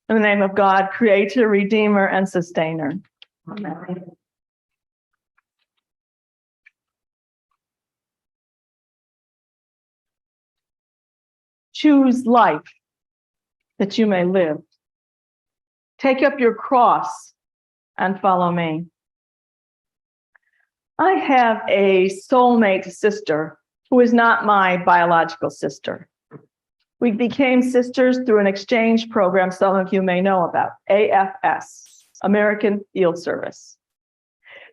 In the name of God, creator, redeemer, and sustainer. Amen. Choose life that you may live. Take up your cross and follow me. I have a soulmate sister who is not my biological sister. We became sisters through an exchange program some of you may know about, AFS, American Field Service.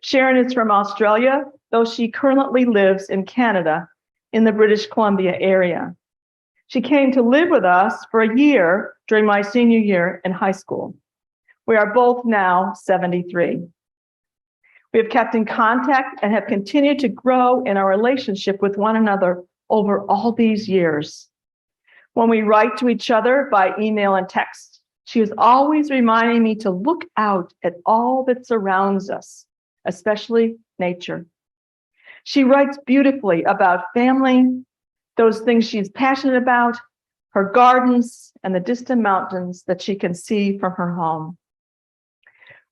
Sharon is from Australia, though she currently lives in Canada in the British Columbia area. She came to live with us for a year during my senior year in high school. We are both now 73. We have kept in contact and have continued to grow in our relationship with one another over all these years. When we write to each other by email and text, she is always reminding me to look out at all that surrounds us, especially nature. She writes beautifully about family, those things she's passionate about, her gardens, and the distant mountains that she can see from her home.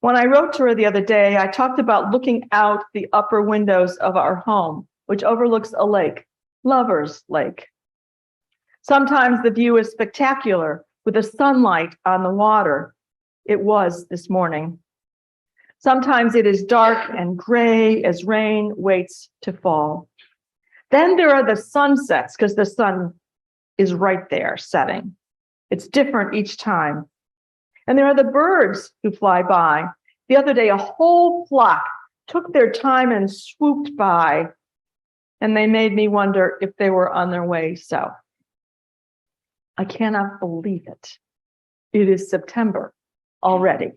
When I wrote to her the other day, I talked about looking out the upper windows of our home, which overlooks a lake, Lover's Lake. Sometimes the view is spectacular with the sunlight on the water. It was this morning. Sometimes it is dark and gray as rain waits to fall. Then there are the sunsets because the sun is right there setting. It's different each time. And there are the birds who fly by. The other day, a whole flock took their time and swooped by, and they made me wonder if they were on their way south. I cannot believe it. It is September already.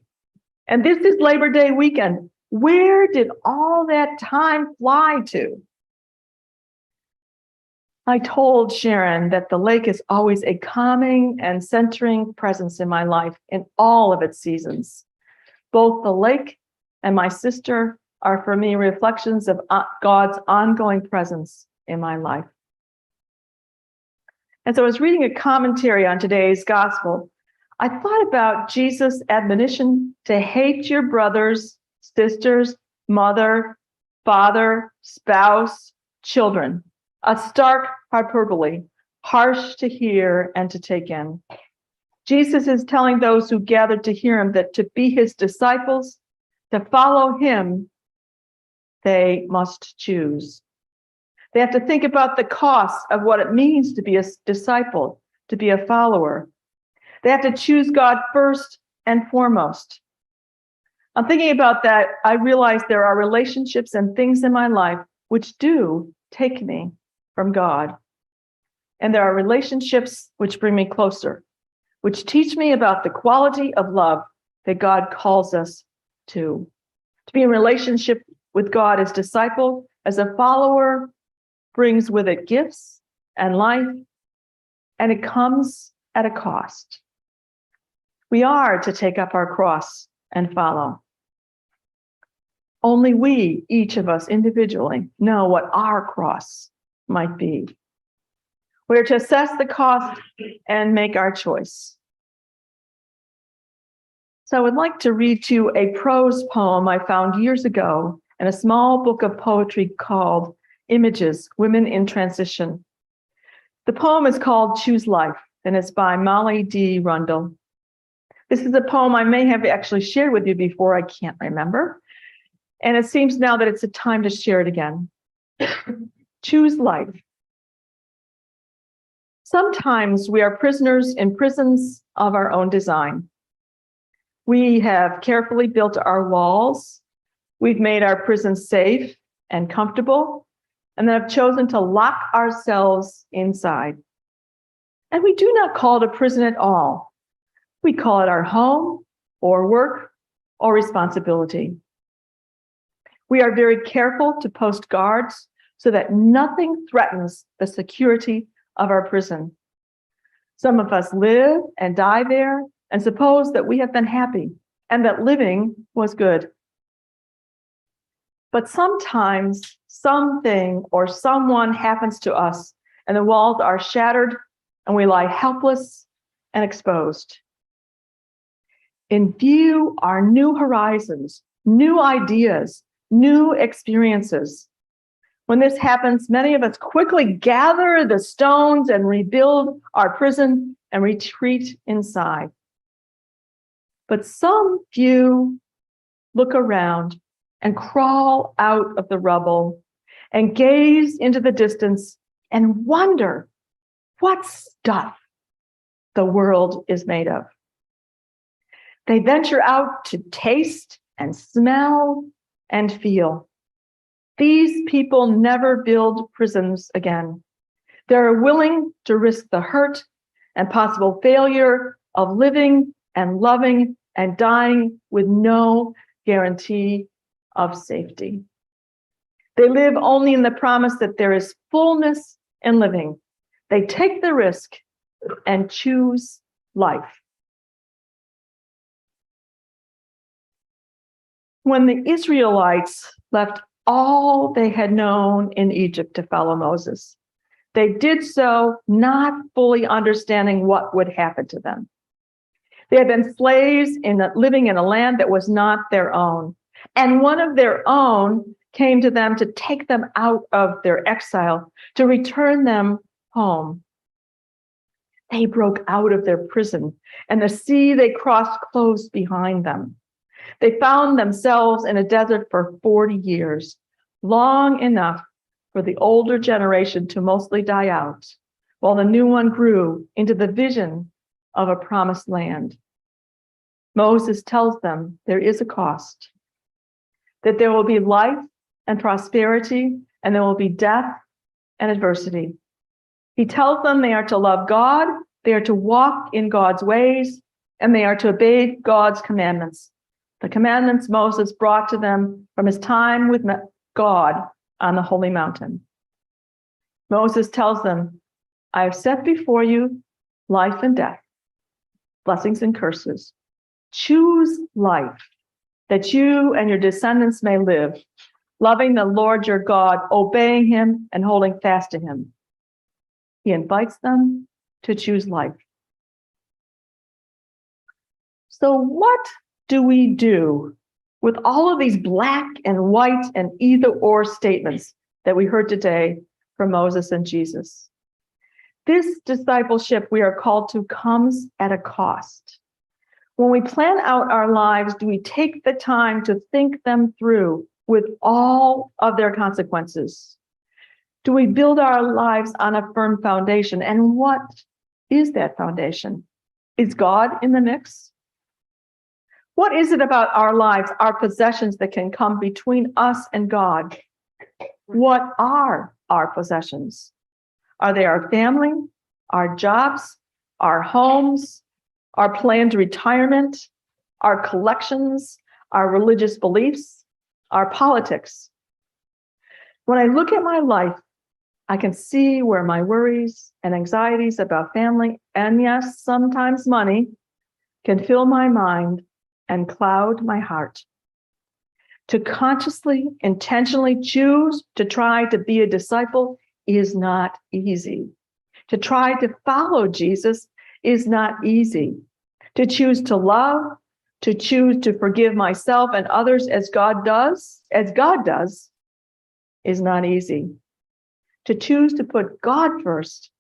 And this is Labor Day weekend. Where did all that time fly to? I told Sharon that the lake is always a calming and centering presence in my life in all of its seasons. Both the lake and my sister are for me reflections of God's ongoing presence in my life. And so I was reading a commentary on today's gospel. I thought about Jesus' admonition to hate your brothers, sisters, mother, father, spouse, children. A stark hyperbole, harsh to hear and to take in. Jesus is telling those who gathered to hear him that to be his disciples, to follow him, they must choose. They have to think about the cost of what it means to be a disciple, to be a follower. They have to choose God first and foremost. I'm thinking about that. I realize there are relationships and things in my life which do take me from God. And there are relationships which bring me closer, which teach me about the quality of love that God calls us to. To be in relationship with God as disciple, as a follower, brings with it gifts and life, and it comes at a cost. We are to take up our cross and follow. Only we, each of us individually, know what our cross might be. We're to assess the cost and make our choice. So I would like to read to you a prose poem I found years ago in a small book of poetry called Images, Women in Transition. The poem is called Choose Life, and it's by Molly D. Rundle. This is a poem I may have actually shared with you before, I can't remember. And it seems now that it's a time to share it again. Choose life. Sometimes we are prisoners in prisons of our own design. We have carefully built our walls. We've made our prisons safe and comfortable, and then have chosen to lock ourselves inside. And we do not call it a prison at all. We call it our home or work or responsibility. We are very careful to post guards so that nothing threatens the security of our prison. Some of us live and die there and suppose that we have been happy and that living was good. But sometimes something or someone happens to us and the walls are shattered and we lie helpless and exposed. in view are new horizons, new ideas, new experiences. When this happens, many of us quickly gather the stones and rebuild our prison and retreat inside. But some few look around and crawl out of the rubble and gaze into the distance and wonder what stuff the world is made of. They venture out to taste and smell and feel. These people never build prisons again. They're willing to risk the hurt and possible failure of living and loving and dying with no guarantee of safety. They live only in the promise that there is fullness in living. They take the risk and choose life. When the Israelites left all they had known in Egypt to follow Moses, they did so not fully understanding what would happen to them. They had been slaves living in a land that was not their own. And one of their own came to them to take them out of their exile, to return them home. They broke out of their prison, and the sea they crossed closed behind them. They found themselves in a desert for 40 years, long enough for the older generation to mostly die out, while the new one grew into the vision of a promised land. Moses tells them there is a cost, that there will be life and prosperity, and there will be death and adversity. He tells them they are to love God, they are to walk in God's ways, and they are to obey God's commandments. The commandments Moses brought to them from his time with God on the holy mountain. Moses tells them, I have set before you life and death, blessings and curses. Choose life, that you and your descendants may live, loving the Lord your God, obeying him and holding fast to him. He invites them to choose life. So what do we do with all of these black and white and either or statements that we heard today from Moses and Jesus? This discipleship we are called to comes at a cost. When we plan out our lives, do we take the time to think them through with all of their consequences? Do we build our lives on a firm foundation? And what is that foundation? Is God in the mix? What is it about our lives, our possessions that can come between us and God? What are our possessions? Are they our family, our jobs, our homes, our planned retirement, our collections, our religious beliefs, our politics? When I look at my life, I can see where my worries and anxieties about family, and yes, sometimes money, can fill my mind and cloud my heart. To consciously, intentionally choose to try to be a disciple is not easy. To try to follow Jesus is not easy. To choose to love, to choose to forgive myself and others as God does, is not easy. To choose to put God first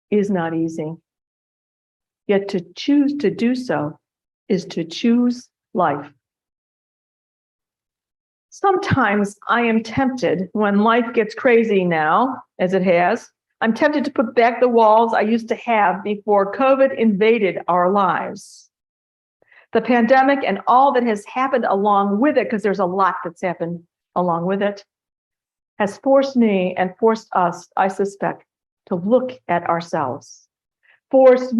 is not easy. Yet to choose to do so is to choose life. Sometimes I am tempted, when life gets crazy now, as it has, I'm tempted to put back the walls I used to have before COVID invaded our lives. The pandemic and all that has happened along with it, because there's a lot that's happened along with it, has forced me and forced us, I suspect, to look at ourselves. Forced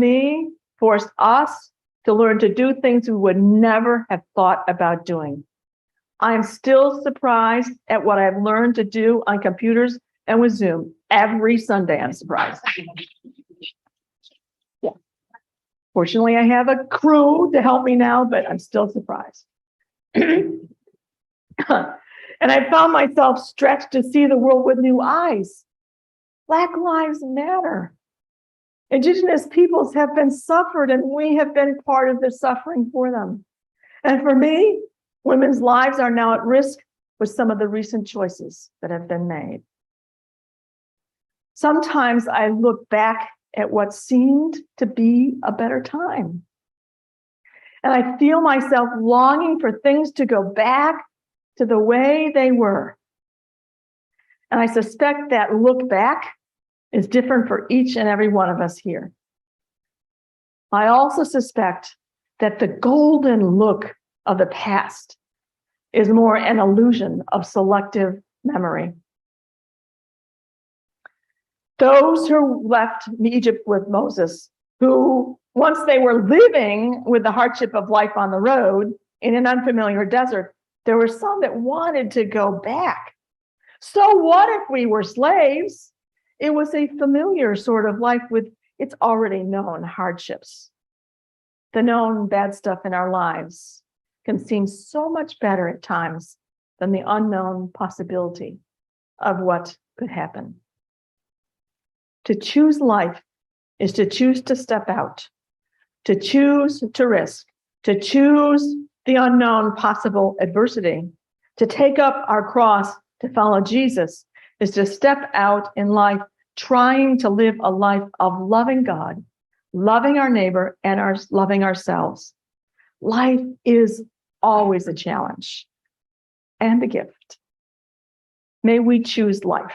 us to learn to do things we would never have thought about doing. I am still surprised at what I've learned to do on computers and with Zoom. Every Sunday, I'm surprised. Yeah. Fortunately, I have a crew to help me now, but I'm still surprised. And I found myself stretched to see the world with new eyes. Black lives matter. Indigenous peoples have been suffered, and we have been part of the suffering for them. And for me, women's lives are now at risk with some of the recent choices that have been made. Sometimes I look back at what seemed to be a better time, and I feel myself longing for things to go back to the way they were. And I suspect that look back is different for each and every one of us here. I also suspect that the golden look of the past is more an illusion of selective memory. Those who left Egypt with Moses, who once they were living with the hardship of life on the road in an unfamiliar desert, there were some that wanted to go back. So what if we were slaves? It was a familiar sort of life with its already known hardships. The known bad stuff in our lives can seem so much better at times than the unknown possibility of what could happen. To choose life is to choose to step out, to choose to risk, to choose the unknown possible adversity, to take up our cross to follow Jesus is to step out in life trying to live a life of loving God, loving our neighbor, and loving ourselves. Life is always a challenge and a gift. May we choose life.